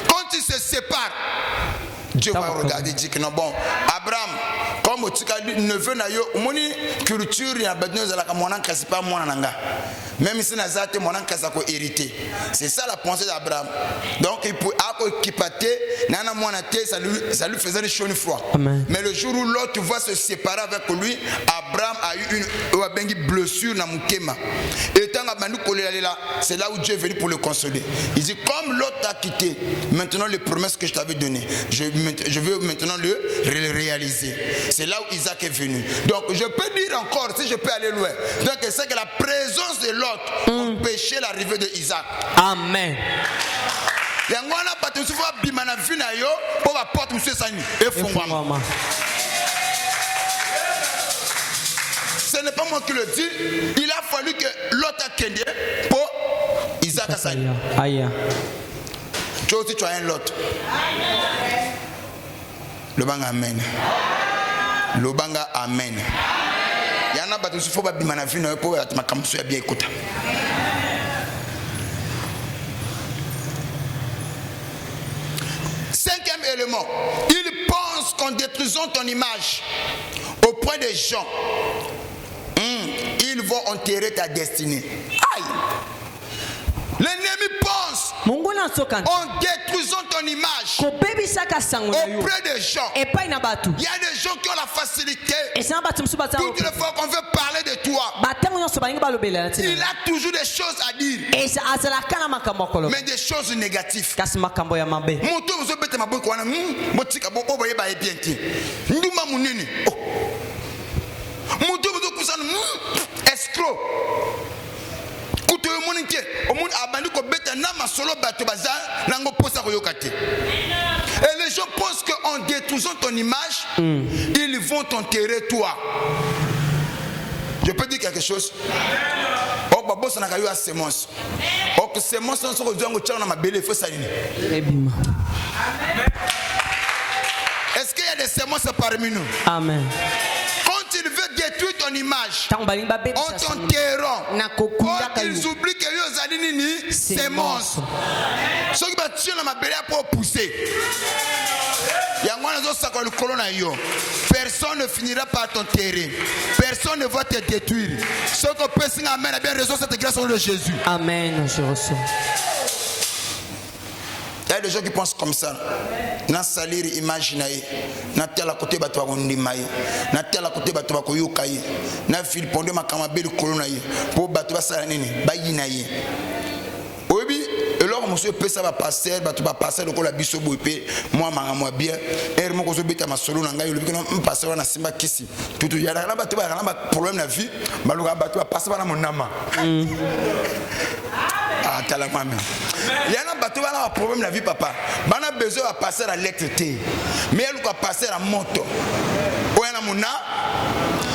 Quand il se sépare, Dieu va regarder et dire que non, bon, Abraham, comme tu as dit, neveu na yo, moni culture ya badno za la kamona kasi pas mona nanga. Même si nazate mona kasa ko hérité. C'est ça la pensée d'Abraham. Donc il peut équipater nana mona té ça lui faisait des chaud froid. Mais le jour où l'autre va se séparer avec lui, Abraham a eu une blessure na mukema. Et tant abandou kolela, c'est là où Dieu est venu pour le consoler. Il dit comme l'autre t'a quitté, maintenant les promesses que je t'avais données, je veux maintenant le réaliser. C'est là où Isaac est venu. Donc je peux dire encore, si je peux aller loin, donc c'est que la présence de l'autre empêchait l'arrivée de Isaac. Amen. Ce n'est pas moi qui le dis. Il a fallu que l'autre a quitté pour Isaac a sali. Tu aussi tu as un lot. Le banga amen. Le banga amen. Yana batu sufo ba bimana vino po atma kamso ya bien écoute. Cinquième élément, il pense qu'en détruisant ton image auprès des gens, ils vont enterrer ta destinée. Aïe! L'ennemi pense en détruisant ton image auprès des gens. Il y a des gens qui ont la facilité. Toutes les fois qu'on veut parler de toi, il a toujours des choses à dire, mais des choses négatives. Escroc. Et les gens pensent qu'en détruisant ton image, ils vont t'enterrer toi. Je peux dire quelque chose? Est-ce qu'il y a des semences parmi nous? Amen. Quand il veut détruire ton image, on t'enterrant. Quand ils oublient que yo zalini c'est monstre. Ceux qui battent sur la belle pour pousser. Personne ne finira par t'enterrer. Personne ne va te détruire. Ce que personne amène à bien raison cette grâce au nom de Jésus. Amen. Je reçois. Il y a des gens qui pensent comme ça. Na salir imaginer. Na tela côté bato ba kondima ye. Na tela côté bato ba koyoka ye. Na fil pondé makama beli kolona ye. Po bato ba sala nini? Ba yina ye. Obi, et alors monsieur pesa ba passer, bato ba passer lokola biso boype, moi manga moi bien. Er mo ko so beta masolo na ngai lobi ko passer na simba kisi. Tutu ya na bato ba na problème na vie, ba loka bato ba passer ba na monama. Ah, tala mama. Il y a un bateau qui a un problème dans la vie, papa. On a besoin de passer à l'électricité. Mais elle doit passer à la moto. point na mona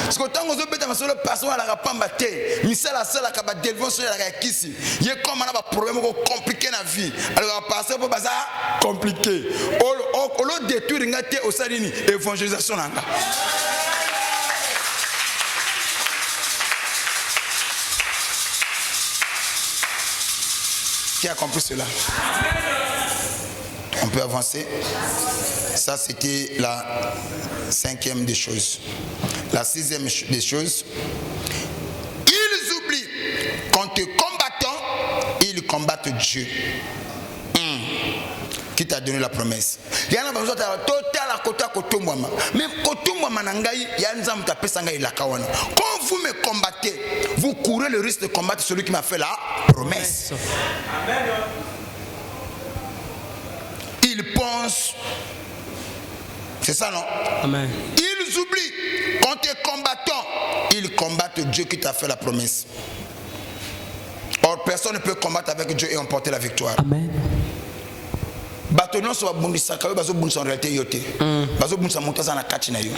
parce que tant que beta masolo passer à la pamba te misala sala ka ba délivrance ya la kisi ye comme na ba problème ko compliqué na vie alors passer pour baza compliqué o lo détruire ngate au salini évangélisation nanga. Qui a compris cela? On peut avancer. Ça, c'était la 5e des choses. La 6e des choses. Ils oublient qu'en te combattant, ils combattent Dieu. Qui t'a donné la promesse? Il y en a besoin de total à côté à côté moi. Mais côté moi manangai, il y a un zam tapé sangai la kawana. Quand vous me combattez, vous courez le risque de combattre celui qui m'a fait la promesse. Amen. Ils pensent, c'est ça non? Amen. Ils oublient qu'en te combattant, ils combattent Dieu qui t'a fait la promesse. Or personne ne peut combattre avec Dieu et emporter la victoire. Amen. Batonon so bundisa ka bazo bundisa en réalité yote bazo bundisa montaza na kati na yo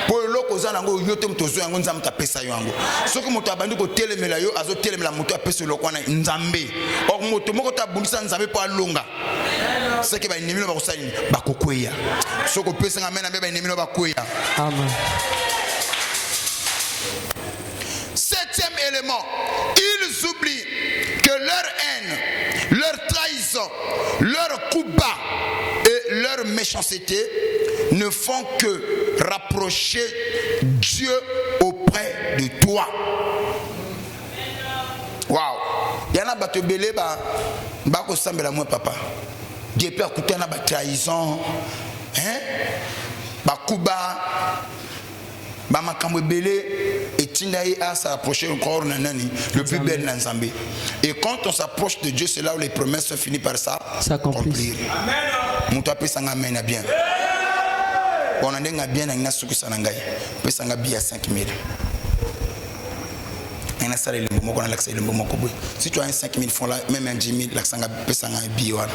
po loko za nango yote mtozo yango nzambe ta pesa yo yango soko moto abandi ko telemela yo azo telemela moto apesa loko na nzambe or moto moko ta bundisa nzambe po alonga ce que ba inimilo ba kosali ba kokweya soko pesa nga mena ba inimilo ba kweya. Amen. 7e élément, ils oublient que leur haine, leur trahison, leur coup bas et leur méchanceté ne font que rapprocher Dieu auprès de toi. Waouh! Il y en a qui belé ba ko sambela moi papa. Dieu peut écouter na ba trahison, hein? Ba coup bas, ba makambo belé. Et Tinaï a s'approcher encore le plus bel Nzambé. Et quand on s'approche de Dieu, c'est là où les promesses se finissent par s'accomplir. Mon tapé s'en amène bien. On a bien un souki sanangai. Peut s'en bien 5000. On a salé le moment qu'on a l'accès le moment qu'on si tu as un 5000 francs là, même un 10 000, l'accès peut s'en bien.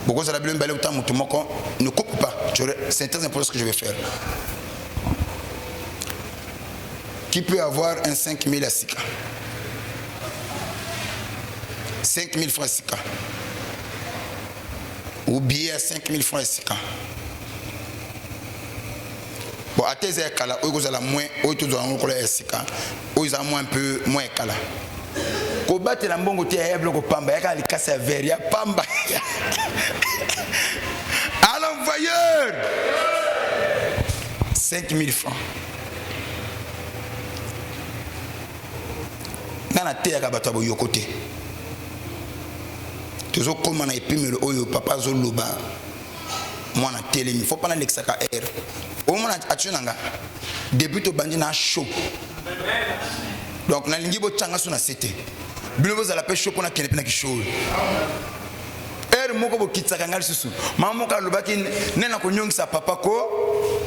Beaucoup de la Bible ne coupe pas. C'est très important ce que je vais faire. Qui peut avoir un 5 000 à Sika? 5 000 francs à Sika. Ou billet à 5 000 francs à Sika. Bon, à tes écala, où vous avez moins, où tu dois encore à Sika, où ils ont moins un peu moins écala. Quand vous battez la mbongo, tu es bloqué au pamba, il y a des casses à verre, il y a pamba. À l'envoyeur 5 000 francs. Nana te ya bato abo yokote tozo koma na epimelo oyo papa zo loba mwana telemi faut pas na lexaka air o mwana atunanga depuis to bandi na show donc na lingi bo tanga suna sete bilo bo za la pe show pona kene pena ki show air moko bo kitsaka ngali susu mama ka loba ki nena ko nyongisa papa ko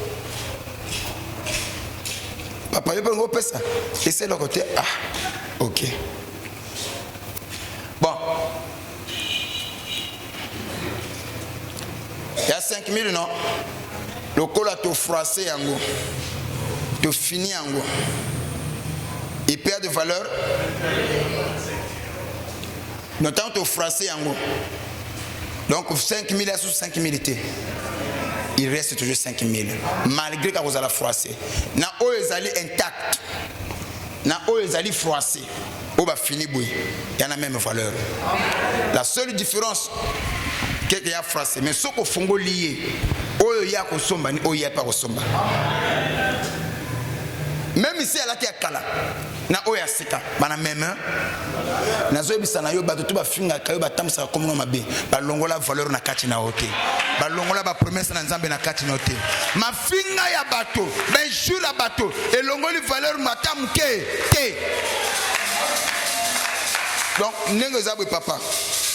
papa yo pengo pesa et c'est le côté ah. Ok. Bon. Il y a 5 000, non? Le col a tout froissé en gros. Tout fini en gros. Il perd de valeur. Notamment tout froissé en gros. Donc 5 000 sous 5 000 était. Il reste toujours 5 000. Malgré que vous allez froisser. Na o les allez intact. Na o les allez froisser. O va finir bouillir. Il y a la même valeur. La seule différence qu'il y a froissé. Mais ce qu'on fait lié. O y a kosomba ni o y a pas kosomba. Même ici à la kala. Na o ya sika. Bana même. Na zo bisana yo bato ba finga kayo batamsa comme no mabe. Ba longola valeur na kati na hote. Ba longola ba promesse na nzambe na kati na hote. Ma finga ya bato, ben jour la bato et longoli valeur matam te. Donc nengo zabwe papa.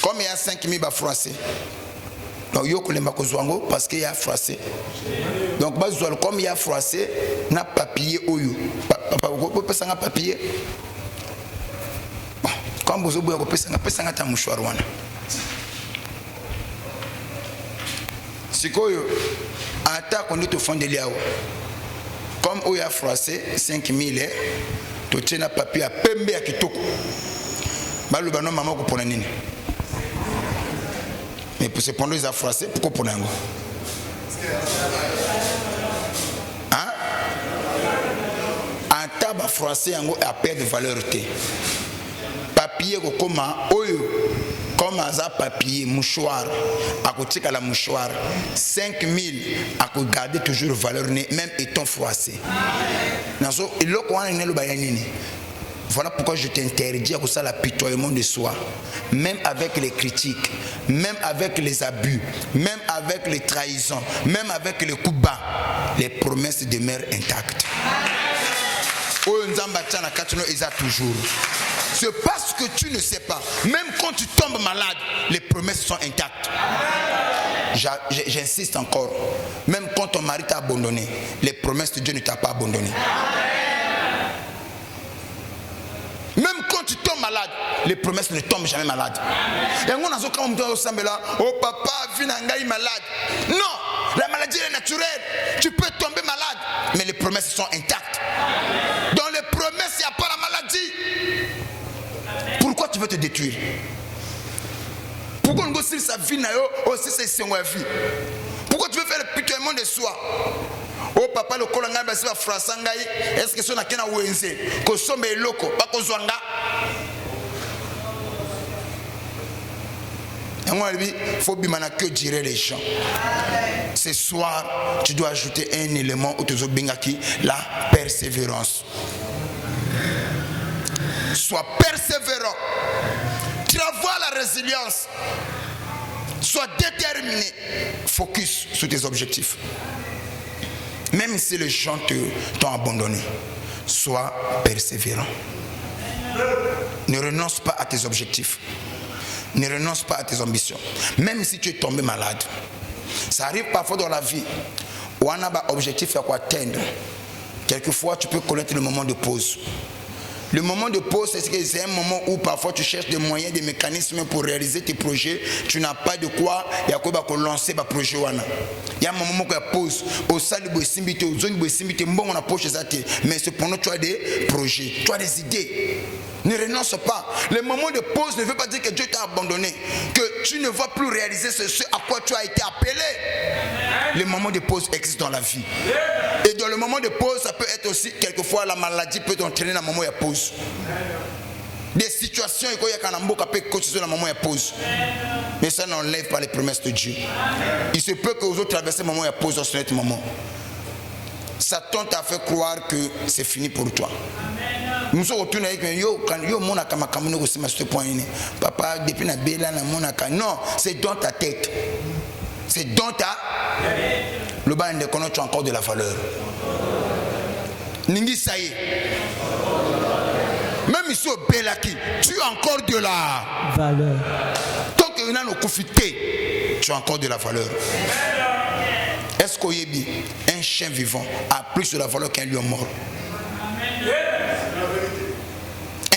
Comme il y a 5000 ba français. Donc yo kolemba kozwango parce qu'il y a français. Donc bazwal comme il y a français na papier oyo. Papa ko pesa nga papier. Quand vous avez pesa nga ta mouchoir wana. Sikoyo Attaque on dit au fond de l'IAO. Comme on a froissé 5000, tu tiens un papier à pembe à kitoko. Balu bano maman ko pona nini. Mais pour se prendre les froissé, pourquoi pona ngo? Hein? Un tabac froissé yango a perte de valeur té. Papier ko koma oyo. Comme un papier, mouchoir, à côté de la mouchoir, 5000 à garder toujours valeur, même étant froissé. Voilà pourquoi je t'interdis à ça l'apitoiement de soi, même avec les critiques, même avec les abus, même avec les trahisons, même avec les coups bas, les promesses demeurent intactes. Toujours. C'est parce que tu ne sais pas. Même quand tu tombes malade, les promesses sont intactes. J'insiste encore. Même quand ton mari t'a abandonné, les promesses de Dieu ne t'ont pas abandonné. Même quand tu tombes malade, les promesses ne tombent jamais malade. Et on a dit, oh papa, viens malade. Non, la maladie est naturelle. Tu peux tomber malade, mais les promesses sont intactes. Dans les promesses, il n'y a pas la maladie. Pourquoi tu veux te détruire? Pourquoi on gosse sa vie aussi c'est sa vie? Pourquoi tu veux faire le pitoiement de soi? Oh papa le kolanga basi va frasangai est-ce que son akena wenze ko sombe loko ba ko zwanga? Il faut bien que dirait les gens. Ce soir, tu dois ajouter un élément au tezo bengaki, la persévérance. Sois persévérant. Travaille la résilience. Sois déterminé. Focus sur tes objectifs. Même si les gens t'ont abandonné, sois persévérant. Ne renonce pas à tes objectifs. Ne renonce pas à tes ambitions. Même si tu es tombé malade. Ça arrive parfois dans la vie où on a un objectif à quoi atteindre. Quelquefois, tu peux connaître le moment de pause. Le moment de pause, c'est un moment où parfois tu cherches des moyens, des mécanismes pour réaliser tes projets. Tu n'as pas de quoi, il y a quoi pour lancer ton projet. Il y a un moment où tu pause. Au salle de Simité, aux zones de Simité, bon, on a poche ça. Mais cependant, tu as des projets, tu as des idées. Ne renonce pas. Le moment de pause ne veut pas dire que Dieu t'a abandonné, que tu ne vas plus réaliser ce à quoi tu as été appelé. Le moment de pause existe dans la vie. Et dans le moment de pause, ça peut être aussi, quelquefois, la maladie peut t'entraîner dans le moment de pause. Des situations, il y a un peu de dans le moment de pause. Mais ça n'enlève pas les promesses de Dieu. Il se peut que vous autres traversez le moment de pause dans ce moment. Satan t'a fait croire que c'est fini pour toi. Nous sommes retournés avec papa, depuis la belle, non, c'est dans ta tête. C'est dans ta. Le bas de connaître, tu as encore de la valeur. Ningi ça y est. Même ici au Belaki, tu as encore de la valeur. Tant que nous avons profité, tu as encore de la valeur. Est-ce qu'au Yébi, un chien vivant a plus de la valeur qu'un lion mort?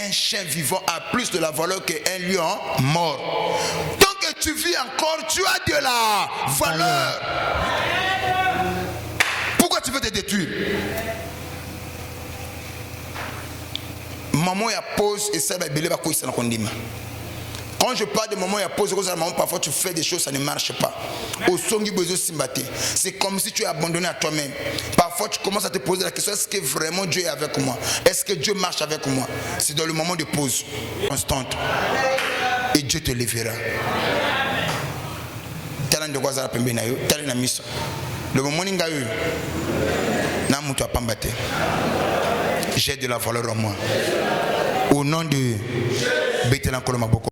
Un chien vivant a plus de la valeur qu'un lion mort. Tant que tu vis encore, tu as de la valeur. Pourquoi tu veux te détruire? Maman a pause et ça va belé ba ko isana kondima. Quand je parle de moment, il y a pause, parfois tu fais des choses, ça ne marche pas. Au songi besoin simbaté. C'est comme si tu es abandonné à toi-même. Parfois tu commences à te poser la question, est-ce que vraiment Dieu est avec moi? Est-ce que Dieu marche avec moi? C'est dans le moment de pause constante. Et Dieu te lèvera. Le moment où j'ai de la valeur en moi. Au nom de Béthélan Kolomaboko.